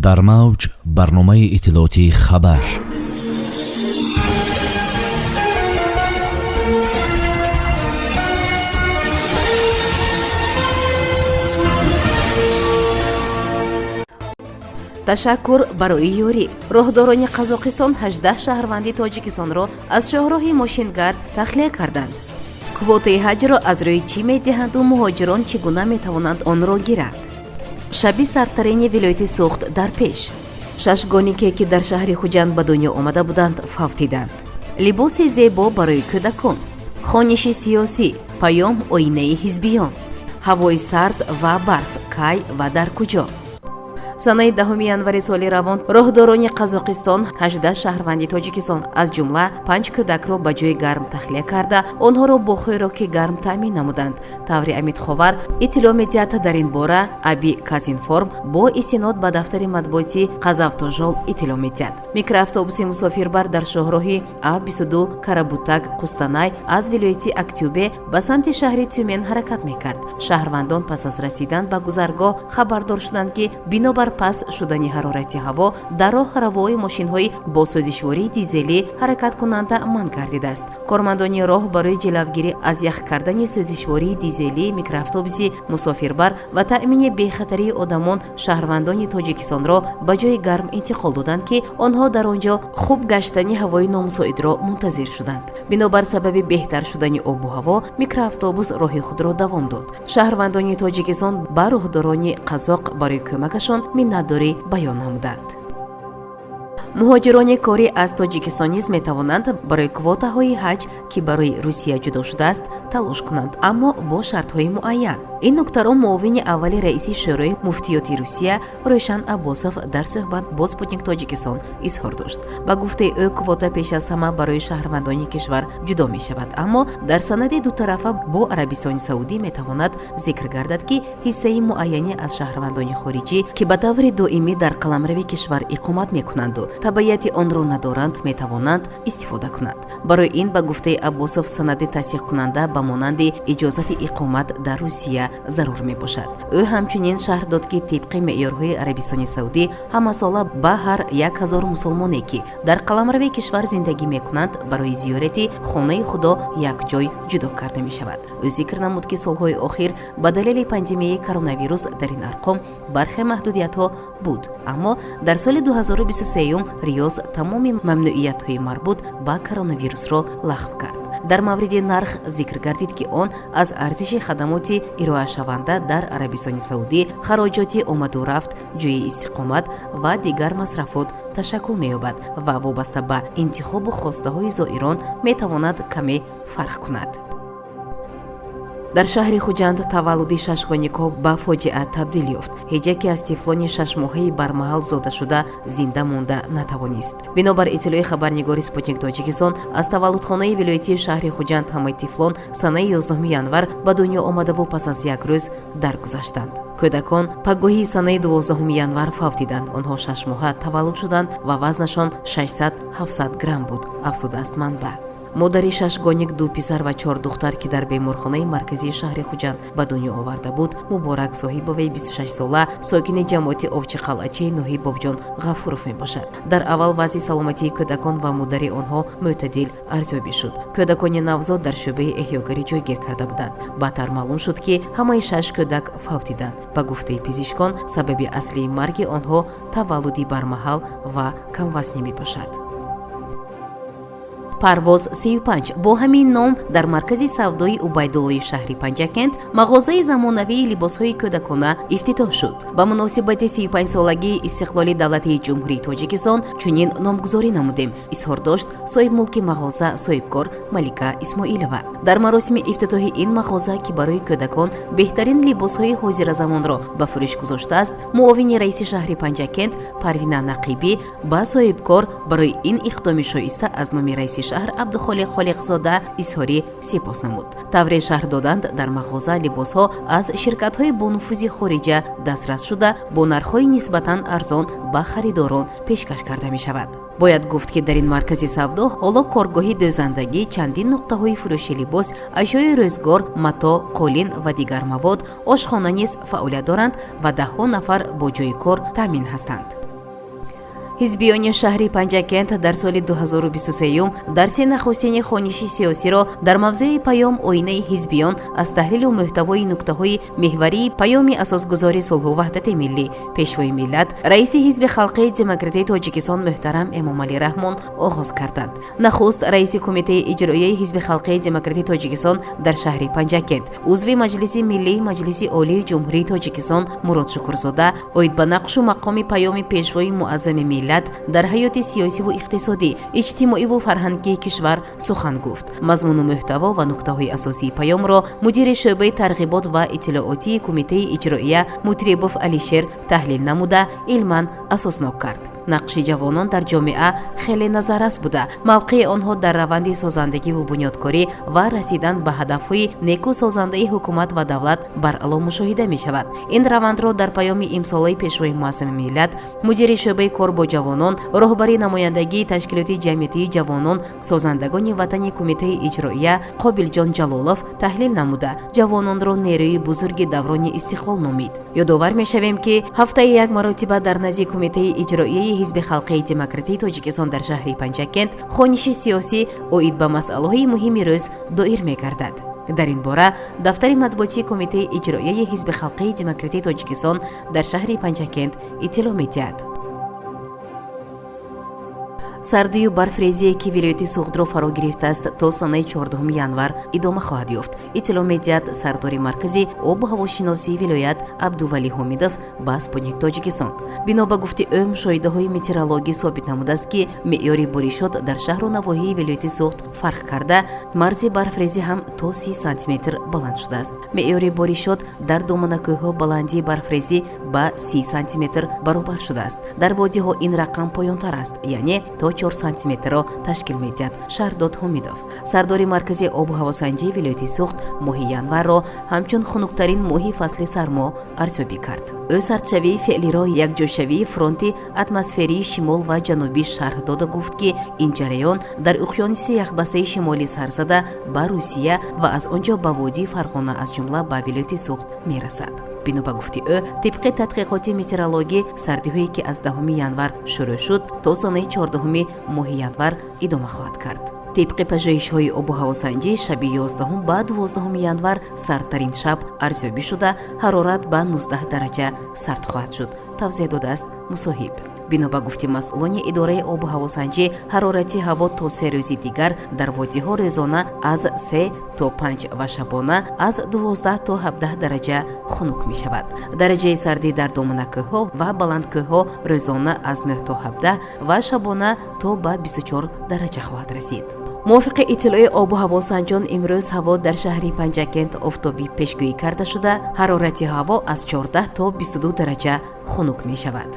дар мавҷ барномаи иттилоотии хабар. ташаккур барои ёрӣ. роҳдорони қазоқистон 18 шаҳрванди тоҷикистонро аз шоҳроҳи мошингард тахлия карданд. квотаи ҳаҷро аз рӯи чӣ медиҳанду муҳоҷирон чӣ гуна метавонанд онро гиранд? шаби сартарини вилояти Суғд дар пеш. 6 гонике ки дар шаҳри Хуҷанд ба дунё омада буданд фавтиданд. либоси зебо барои кӯдакон. хониши сиёсӣ, паём оинаи ҳизбиён. ҳавои сард ва барф кай ва дар куҷо? санаи 10 январи соли равон роҳдорони қазоқистон 18 шаҳрванди тоҷикистон аз ҷумла 5 кӯдакро ба ҷои гарм тахлия карда онҳоро бо хӯроки гарм таъмин намуданд. таври амидховар иттилоъ медиҳад дар ин бора аби казинформ бо истинод ба дафтари матбуоти қазавтожол иттилоъ медиҳад. микроавтобуси мусофирбар дар шоҳроҳи А22 Карабутак Қустанай аз вилояти Актюбе ба самти шаҳри Тюмен ҳаракат мекард. шаҳрвандон пас аз расидан ба гузаргоҳ хабардор шуданд ки бинобар паст шудани ҳарорати ҳаво дар роҳ равои мошинҳои бо сӯзишвории дизелӣ ҳаракаткунанда манъ гардидааст. кормандони роҳ барои ҷилавгирӣ аз ях кардани сӯзишвории дизелии микроавтобуси мусофирбар ва таъмини бехатарии одамон шаҳрвандони тоҷикистонро ба ҷои гарм интиқол доданд ки онҳо дар он ҷо хуб гаштани ҳавои номусоидро мунтазир шуданд. бинобар сабаби беҳтар шудани обу ҳаво микроавтобус роҳи худро давом дод. шаҳрвандони тоҷикистон ба роҳдорони қазоқ барои кӯмакашон миннатдорӣ баён намуданд. муҳоҷирони корӣ аз тоҷикистон низ метавонанд барои квотаҳои ҳаҷ ки барои Русия ҷудо шудааст талош кунанд, аммо бо шартҳои муайян. ин нуктаро муовини аввали раиси шӯрои муфтиёти Русия Рӯшан Аббосов дар суҳбат бо Спутник Тоҷикистон изҳор дошт. ба гуфтаи ӯ квота пеш аз ҳама барои шаҳрвандони кишвар ҷудо мешавад, аммо дар санади дутарафа бо Арабистони Саудӣ метавонад зикр гардад ки ҳиссаи муайяне аз шаҳрвандони хориҷӣ ки ба таври доимӣ дар қаламрави кишвар иқомат мекунанду табъияти онро надоранд метавонанд истифода кунанд. барои ин ба гуфтаи Аббосов санади тасдиқкунанда ба монанди иҷозати иқомат дар Русия зарур мебошад. ӯ ҳамчунин шарҳ дод ки тибқи меъёрҳои Арабистони Саудӣ ҳамасола ба ҳар 1000 мусулмоне ки дар қаламрави кишвар зиндагӣ мекунанд барои зиёрати хонаи худо якҷой ҷудо карда мешавад. ӯ зикр намуд ки солҳои охир ба далели пандемияи коронавирус дар ин арқом бархе маҳдудиятҳо буд, аммо дар соли 2023 риёз тамоми мамнуиятҳои марбут ба коронавирусро лағв кард. дар мавриди нарх зикр гардид ки он аз арзиши хадамоти ироашаванда дар Арабистони Саудӣ, хароҷоти омаду рафт, ҷои истиқомат ва дигар масрафот ташаккул меёбад ва вобаста ба интихобу хостаҳои зоирон метавонад каме фарқ кунад. дар шаҳри Хуҷанд таваллуди 6 гонико ба фоҷиа табдил ёфт. ҳеҷ яке аз тифлони 6-моҳаи бармаҳал зодашуда зинда монда натавонист. бинобар иттилои хабарнигори Спутник Тоҷикистон аз таваллудхонаи вилоятии шаҳри Хуҷанд ҳамаи тифлон санаи 11 январ ба дунё омадаву пас аз як рӯз даргузаштанд. кӯдакон паггоҳи санаи 12 январ фавтиданд. онҳо 6 моҳа таваллуд шуданд ва вазнашон 600-700 грамм буд, афзудааст манбаъ. модари 6 гоник 2 писар ва 4 духтар ки дар беморхонаи марказии шаҳри Хуҷанд ба дунё оварда буд, Муборак Соҳибоваи 26 сола сокини ҷамоати Овчи Қалъачаи ноҳияи Бобҷон Ғафуров мебошад. дар аввал вазъи саломатии кӯдакон ва модари онҳо мӯътадил арзёбӣ шуд. кӯдакони навзод дар шӯъбаи эҳёгарӣ ҷойгир карда буданд. баъдтар маълум шуд ки ҳамаи 6 кӯдак фавтиданд. ба гуфтаи пизишкон сабаби аслии марги онҳо таваллуди бармаҳал ва камвазнӣ мебошад. парвоз 35 бо ҳамин ном дар маркази савдои Убайдуллои шаҳри Панҷакент мағозаи замонавии либосҳои кӯдакона ифтитоҳ шуд. ба муносибати 35-солагии истиқлоли Давлати Ҷумҳурии Тоҷикистон чунин номгузорӣ намудем, изҳор дошт соҳибмулки мағоза соҳибкор Малика Исмоилова. дар маросими ифтитоҳи ин мағоза ки барои кӯдакон беҳтарин либосҳои ҳозиразамонро ба фурӯш гузоштааст, муовини раиси шаҳри Панҷакент Парвина Нақибӣ ба соҳибкор барои ин иқдоми шоиста аз номи раиси шаҳр Абдухолиқ Холиқзода изҳори сипос намуд. тавре шаҳр доданд дар мағоза либосҳо аз ширкатҳои бонуфузи хориҷа дастрас шуда бо нархҳои нисбатан арзон ба харидорон пешкаш карда мешавад. бояд гуфт ки дар ин маркази савдо ҳоло коргоҳи дӯзандагӣ, чандин нуқтаҳои фурӯши либос, ашёи рӯзгор, мато, қолин ва дигар мавод, ошхона низ фаъолият доранд ва даҳҳо нафар бо ҷойи кор таъмин ҳастанд. ҳизбиёни шаҳри Панҷакент дар соли 2023 дарси нахустини хониши сиёсиро дар мавзӯи паём оинаи ҳизбиён аз таҳлилу муҳтавои нуктаҳои меҳварии паёми асосгузори сулҳу ваҳдати миллӣ пешвои миллат раиси ҳизби халқии демократии тоҷикистон муҳтарам Эмомалӣ Раҳмон оғоз карданд. Нахуст раиси кумитаи иҷроияи ҳизби халқии демократии тоҷикистон дар шаҳри Панҷакент, узви маҷлиси миллии маҷлиси олии ҷумҳурии тоҷикистон Мурод Шукрзода оид ба нақшу мақоми паёми пешвои муаззами миллат дар ҳаёти сиёсиву иқтисодӣ, иҷтимоиву фарҳангии кишвар сухан гуфт. Мазмуну муҳтаво ва нуктаҳои асосии паёмро мудири шӯъбаи тарғибот ва иттилоотии кумитаи иҷроия Мутрибов Алишер таҳлил намуда илман асоснок кард. нақши ҷавонон дар ҷомеа хеле назаррас буда, мавқеи онҳо дар раванди созандагиву бунёдкорӣ ва расидан ба ҳадафҳои некусозандаи ҳукумат ва давлат баръало мушоҳида мешавад. Ин равандро дар паёми имсолаи пешвои муассами миллат мудири шӯъбаи кор бо ҷавонон, роҳбари намояндагии ташкилоти ҷамъиятии ҷавонон, созандагони ватани кумитаи иҷроия Қобилҷон Ҷалолов таҳлил намуда, ҷавононро нерӯи бузурги даврони истиқлол номид. ёдовар мешавем ки ҳафтаи як маротиба дар назди кумитаи иҷроияи ҳизби халқии демократии тоҷикистон дар шаҳри Панҷакент хониши сиёсӣ оид ба масъалаҳои муҳими рӯз доир мегардад. дар ин бора дафтари матбуотии кумитаи иҷроияи ҳизби халқии демократии тоҷикистон дар шаҳри Панҷакент иттилоъ медиҳад. сардию барфрезие ки вилояти суғдро фаро гирифтааст то санаи 14 январ идома хоҳад ёфт. иттилоъ медиҳад сардори маркази обу ҳавошиносии вилоят Абдувалӣ Ҳомидов ба Спутник Тоҷикистон. бино ба гуфти ӯ, мушоҳидаҳои метеорологӣ собит намудааст ки меъёри боришот дар шаҳру навоҳии вилояти суғд фарқ карда, марзи барфрезӣ ҳам то 30 сантиметр баланд шудааст. меъёри боришот дар доманакӯҳҳо баландии барфрезӣ ба 30 сантиметр баробар шудааст. дар водиҳо ин рақам поёнтар аст, яъне то 4 сантиметрро ташкил медиҳад. Шаҳрдод Ҳомидов, сардори маркази обу ҳавосанҷии вилояти суғд, моҳи январро ҳамчун хунуктарин моҳи фасли сармо арзёбӣ кард. ӯ сардшавии феълиро якҷошавии фронти атмосферии шимол ва ҷанубӣ шарҳ дода гуфт ки ин ҷараён дар уқёнуси яхбастаи шимолӣ сар зада ба Русия ва аз он ҷо ба водии Фарғона аз ҷумла ба вилояти суғд мерасад. бино ба гуфти ӯ, тибқи тадқиқоти метеорологӣ, сардиҳое ки аз 10 январ шурӯъ шуд, то санаи 14 моҳи январ идома хоҳад кард. тибқи пажӯҳишҳои обу ҳавосанҷӣ, шаби 11 ба 12 январ сардтарин шаб арзёбӣ шуда, ҳарорат ба 19 дараҷа сард хоҳад шуд, тавзеҳ додааст мусоҳиб. бино ба гуфти масъулони идораи обу ҳавосанҷӣ, ҳарорати ҳаво то 3 рӯзи дигар дар водиҳо рӯзона аз 3 то 5 ва шабона аз 12 то 17 дараҷа хунук мешавад. дараҷаи сардӣ дар доманакӯҳҳо ва баландкӯҳҳо рӯзона аз 9 то 17 ва шабона то ба 24 дараҷа хоҳад расид. мувофиқи иттилои обу ҳавосанҷон, имрӯз ҳаво дар шаҳри Панҷакент офтобӣ пешгӯӣ карда шуда, ҳарорати ҳаво аз 14 то 22 дараҷа хунук мешавад.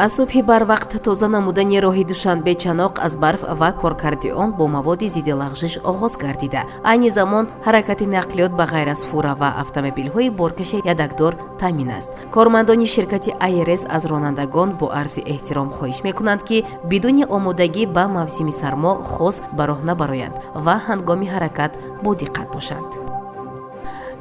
аз субҳи барвақт тоза намудани роҳи Душанбе Чаноқ аз барф ва коркарди он бо маводи зидди лағжиш оғоз гардида. айни замон ҳаракати нақлиёт ба ғайр аз фура ва автомобилҳои боркаши ядакдор таъмин аст. кормандони ширкати АРС аз ронандагон бо арзи эҳтиром хоҳиш мекунанд ки бидуни омодагӣ ба мавсими сармо хос ба роҳ набароянд ва ҳангоми ҳаракат бодиққат бошанд.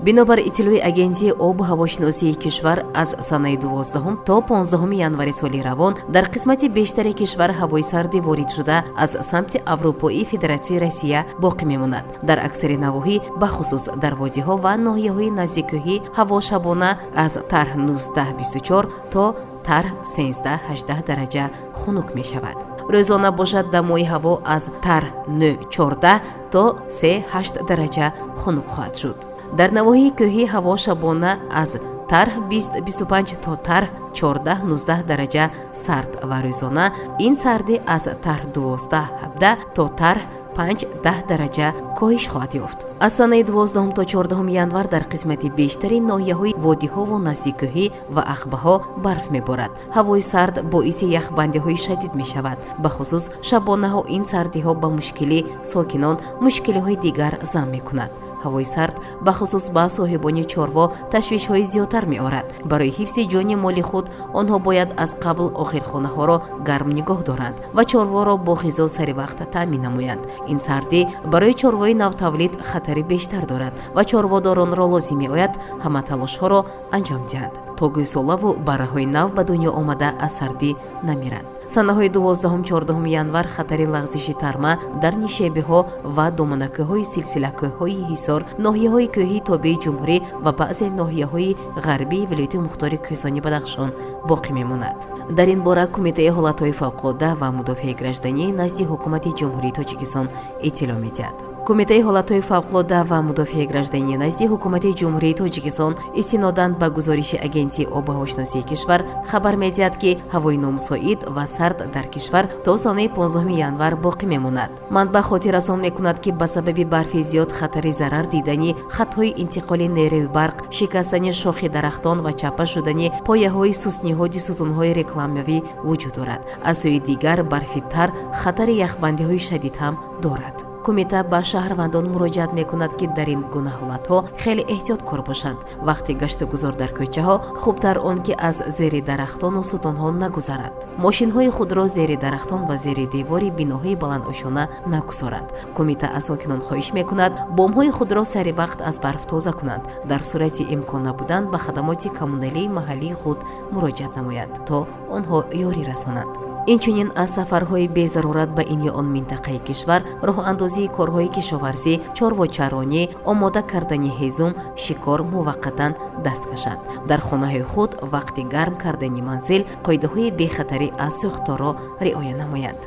бинобар иттилои агентии обу ҳавошиносии кишвар, аз санаи 12 то 15 январи соли равон дар қисмати бештари кишвар ҳавои сардӣ ворид шуда аз самти Аврупои Федератсияи Россия боқӣ мемонад. дар аксари навоҳӣ, бахусус дар водиҳо ва ноҳияҳои наздиккӯҳӣ, ҳаво шабона аз тарҳ 19-24 то тарҳ 13-18 дараҷа хунук мешавад. рӯзона бошад дамои ҳаво аз тарҳ 9-14 то 3-8 дараҷа хунук хоҳад шуд. дар навоҳии кӯҳӣ ҳаво шабона аз тарҳ 20-25 то тарҳ 14-19 дараҷа сард ва рӯзона ин сардӣ аз тарҳ 12-17 то тарҳ 5-10 дараҷа коҳиш хоҳад ёфт. аз санаи 12 то 14 январ дар қисмати бештари ноҳияҳои водиҳову наздиккӯҳӣ ва ақбаҳо барф меборад. ҳавои сард боиси яхбандиҳои шадид мешавад. бахусус шабонаҳо ин сардиҳо ба мушкили сокинон мушкилиҳои дигар зам мекунад. ҳавои сард ба хусус ба соҳибони чорво ташвишҳои зиёдтар меорад. барои ҳифзи ҷони моли худ онҳо бояд аз қабл охирхонаҳоро гарм нигоҳ доранд ва чорворо бо ғизо сари вақт таъмин намоянд. ин сардӣ барои чорвои навтавлид хатари бештар дорад ва чорводоронро лозим меояд ҳама талошҳоро анҷом диҳанд то гӯсолаву барраҳои нав ба дунё омада аз сардӣ намиранд. санаҳои 12-14 январ хатари лағзиши тарма дар нишебиҳо ва доманакӯҳҳои силсилакӯҳҳои ҳисор, ноҳияҳои кӯҳии тобии ҷумҳурӣ ва баъзе ноҳияҳои ғарбии вилояти мухтори кӯҳсони Бадахшон боқӣ мемонад. дар ин бора Кумитаи ҳолатҳои фавқулодда ва мудофиаи гражданӣ назди ҳукумати ҷумҳурии Тоҷикистон иттилоъ медиҳад. Кумитаи ҳолатҳои фавқулодда ва мудофиаи гражданӣ назди ҳукумати ҷумҳурии Тоҷикистон истинодан ба гузориши агентии обу-ҳавошиносии кишвар хабар медиҳад, ки ҳавои номусоид ва сард дар кишвар то санаи 15 январ боқӣ мемонад. манбаъ хотир расон мекунад, ки ба сабаби барфи зиёд хатари зарар диданӣ, хатҳои интиқоли нерӯи барқ, шикастани шохи дарахтон ва чапа шудани пояҳои сусниҳоди сутунҳои рекламавӣ вуҷуд дорад. аз сӯи дигар барфи тар хатари яхбандиҳои шадид ҳам дорад. кумита ба шаҳрвандон муроҷиат мекунад, ки дар ин гуна ҳолатҳо хеле эҳтиёткор бошанд. вақти гаштугузор дар кӯчаҳо хубтар он, ки аз зери дарахтону сутунҳо нагузаранд. мошинҳои худро зери дарахтон ва зери девори биноҳои баландошона нагузоранд. кумита аз сокинон хоҳиш мекунад бомҳои худро сари вақт аз барф тоза кунанд. дар сурати имкон набудан ба хадамоти коммуналии маҳаллии худ муроҷиат намоянд, то онҳо ёрӣ расонанд. инчунин аз сафарҳои безарурат ба ин ё он минтақаи кишвар, роҳандозии корҳои кишоварзӣ, чорвочаронӣ, омода кардани ҳезум, шикор муваққатан даст кашанд. дар хонаҳои худ вақти гарм кардани манзил қоидаҳои бехатарӣ аз сӯхторо риоя намоянд.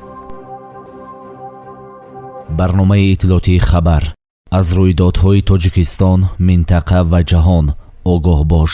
барномаи иттилоотии хабар аз рӯйдодҳои Тоҷикистон, минтақа ва ҷаҳон огоҳ бош.